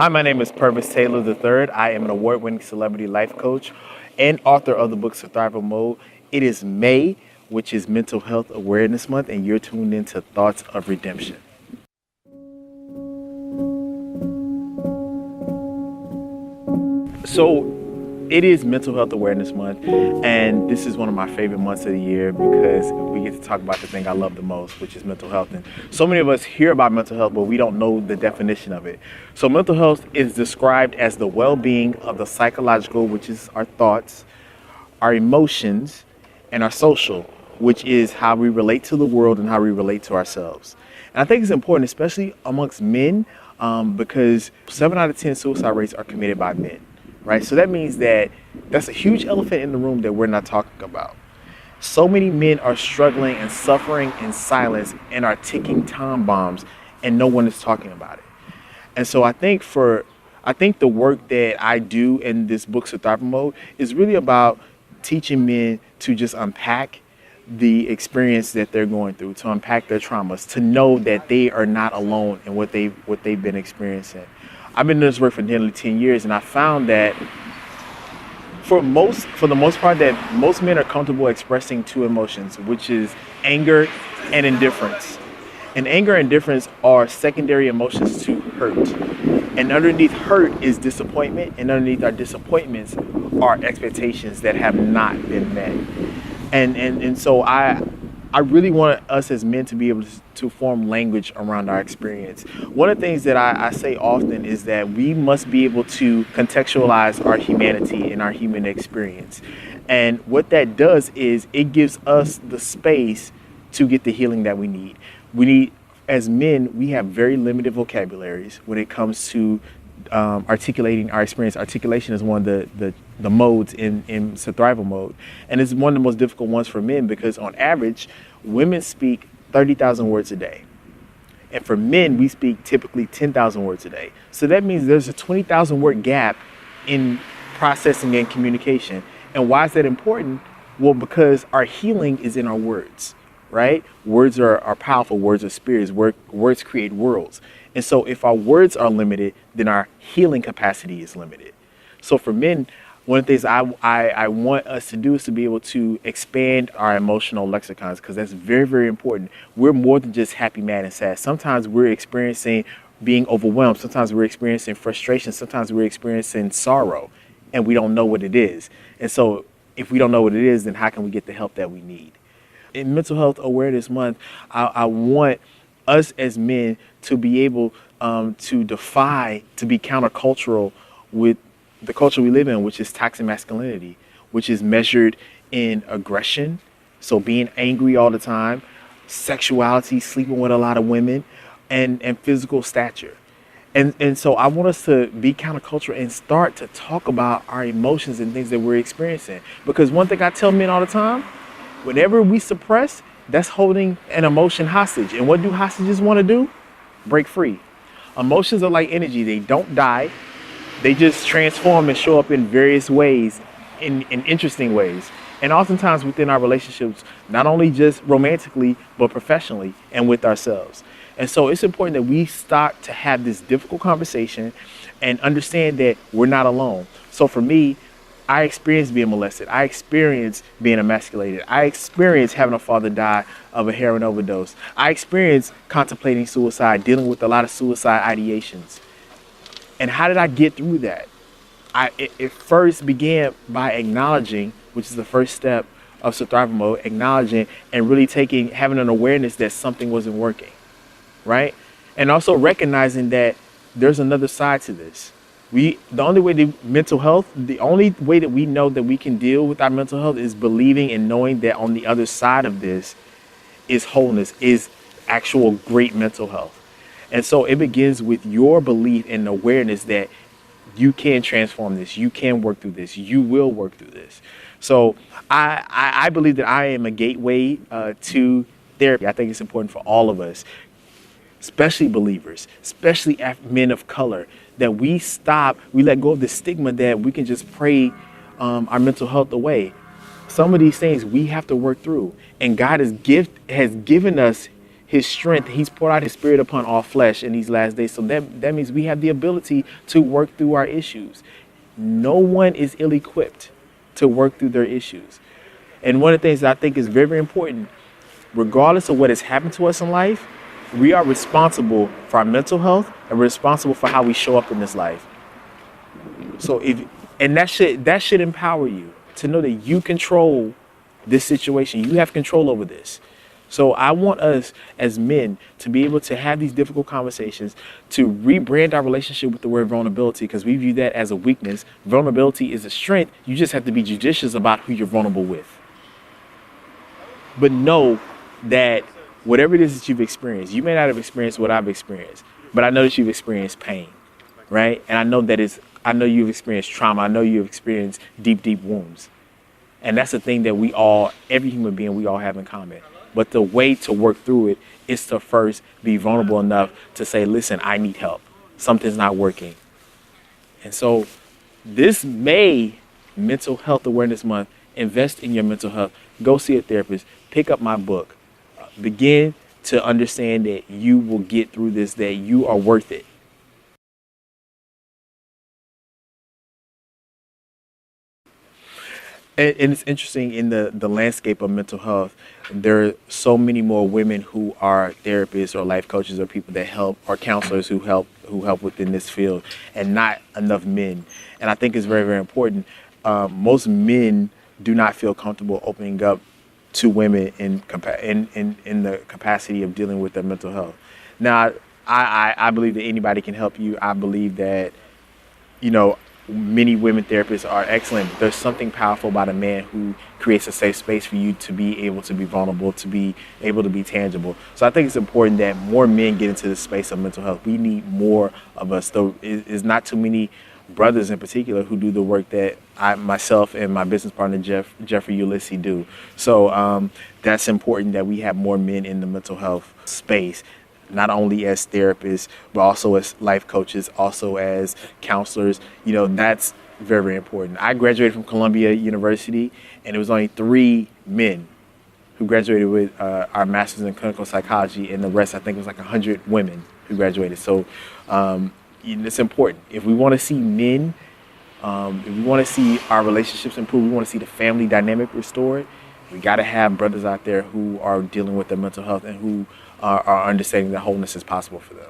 Hi, my name is Pervis Taylor III. I am an award-winning celebrity life coach and author of the book Surthrival Mode. It is May, which is Mental Health Awareness Month, and you're tuned into Thoughts of Redemption. So it is Mental Health Awareness Month, and this is one of my favorite months of the year because we get to talk about the thing I love the most, which is mental health. And so many of us hear about mental health, but we don't know the definition of it. So mental health is described as the well-being of the psychological, which is our thoughts, our emotions, and our social, which is how we relate to the world and how we relate to ourselves. And I think it's important, especially amongst men, because 7 out of 10 suicide rates are committed by men. Right? So that means that's a huge elephant in the room that we're not talking about. So many men are struggling and suffering in silence and are ticking time bombs, and no one is talking about it. And so I think the work that I do in this book, Surthrival Mode, is really about teaching men to just unpack the experience that they're going through, to unpack their traumas, to know that they are not alone in what they've been experiencing. I've been doing this work for nearly 10 years, and I found that for the most part, that most men are comfortable expressing two emotions, which is anger and indifference. And anger and indifference are secondary emotions to hurt. And underneath hurt is disappointment, and underneath our disappointments are expectations that have not been met. And so I really want us as men to be able to form language around our experience. One of the things that I say often is that we must be able to contextualize our humanity and our human experience. And what that does is it gives us the space to get the healing that we need. As men, we have very limited vocabularies when it comes to articulating our experience. Articulation is one of the modes in Surthrival Mode. And it's one of the most difficult ones for men because on average, women speak 30,000 words a day. And for men, we speak typically 10,000 words a day. So that means there's a 20,000 word gap in processing and communication. And why is that important? Well, because our healing is in our words, right? Words are powerful. Words are spirits. Words create worlds. And so if our words are limited, then our healing capacity is limited. So for men, one of the things I want us to do is to be able to expand our emotional lexicons, because that's very, very important. We're more than just happy, mad, and sad. Sometimes we're experiencing being overwhelmed. Sometimes we're experiencing frustration. Sometimes we're experiencing sorrow, and we don't know what it is. And so if we don't know what it is, then how can we get the help that we need? In Mental Health Awareness Month, I want us as men to be able to be countercultural with the culture we live in, which is toxic masculinity, which is measured in aggression, so being angry all the time, sexuality, sleeping with a lot of women, and physical stature. And so I want us to be countercultural and start to talk about our emotions and things that we're experiencing. Because one thing I tell men all the time, whenever we suppress, that's holding an emotion hostage. And what do hostages want to do? Break free. Emotions are like energy. They don't die. They just transform and show up in various ways, in interesting ways. And oftentimes within our relationships, not only just romantically, but professionally and with ourselves. And so it's important that we start to have this difficult conversation and understand that we're not alone. So for me, I experienced being molested. I experienced being emasculated. I experienced having a father die of a heroin overdose. I experienced contemplating suicide, dealing with a lot of suicide ideations. And how did I get through that? It first began by acknowledging, which is the first step of Surthrival Mode, acknowledging and really having an awareness that something wasn't working, right? And also recognizing that there's another side to this. The only way that we know that we can deal with our mental health is believing and knowing that on the other side of this is wholeness, is actual great mental health. And so it begins with your belief and awareness that you can transform this, you can work through this, you will work through this. So I believe that I am a gateway to therapy. I think it's important for all of us, especially believers, especially men of color, that we let go of the stigma that we can just pray our mental health away. Some of these things we have to work through, and God has given us his strength. He's poured out his spirit upon all flesh in these last days. So that means we have the ability to work through our issues. No one is ill-equipped to work through their issues. And one of the things that I think is very, very important, regardless of what has happened to us in life, we are responsible for our mental health and we're responsible for how we show up in this life. So that should empower you to know that you control this situation. You have control over this. So I want us as men to be able to have these difficult conversations, to rebrand our relationship with the word vulnerability, because we view that as a weakness. Vulnerability is a strength. You just have to be judicious about who you're vulnerable with. But know that whatever it is that you've experienced, you may not have experienced what I've experienced, but I know that you've experienced pain, right? And I know you've experienced trauma. I know you've experienced deep, deep wounds. And that's the thing that every human being, we all have in common. But the way to work through it is to first be vulnerable enough to say, listen, I need help. Something's not working. And so this May, Mental Health Awareness Month, invest in your mental health. Go see a therapist. Pick up my book. Begin to understand that you will get through this, that you are worth it. And it's interesting in the landscape of mental health, there are so many more women who are therapists or life coaches or people that help, or counselors who help within this field, and not enough men. And I think it's very, very important. Most men do not feel comfortable opening up to women in the capacity of dealing with their mental health. Now, I believe that anybody can help you. I believe that, many women therapists are excellent. There's something powerful about a man who creates a safe space for you to be able to be vulnerable, to be able to be tangible. So I think it's important that more men get into the space of mental health. We need more of us. Though it's not too many brothers in particular who do the work that myself and my business partner Jeffrey Ulysses do. So that's important that we have more men in the mental health space, not only as therapists, but also as life coaches, also as counselors. That's very, very important. I graduated from Columbia University, and it was only 3 men who graduated with our master's in clinical psychology, and the rest, I think it was like 100 women who graduated. So it's important. If we want to see men, if we want to see our relationships improve, we want to see the family dynamic restored, we got to have brothers out there who are dealing with their mental health and who are understanding that wholeness is possible for them.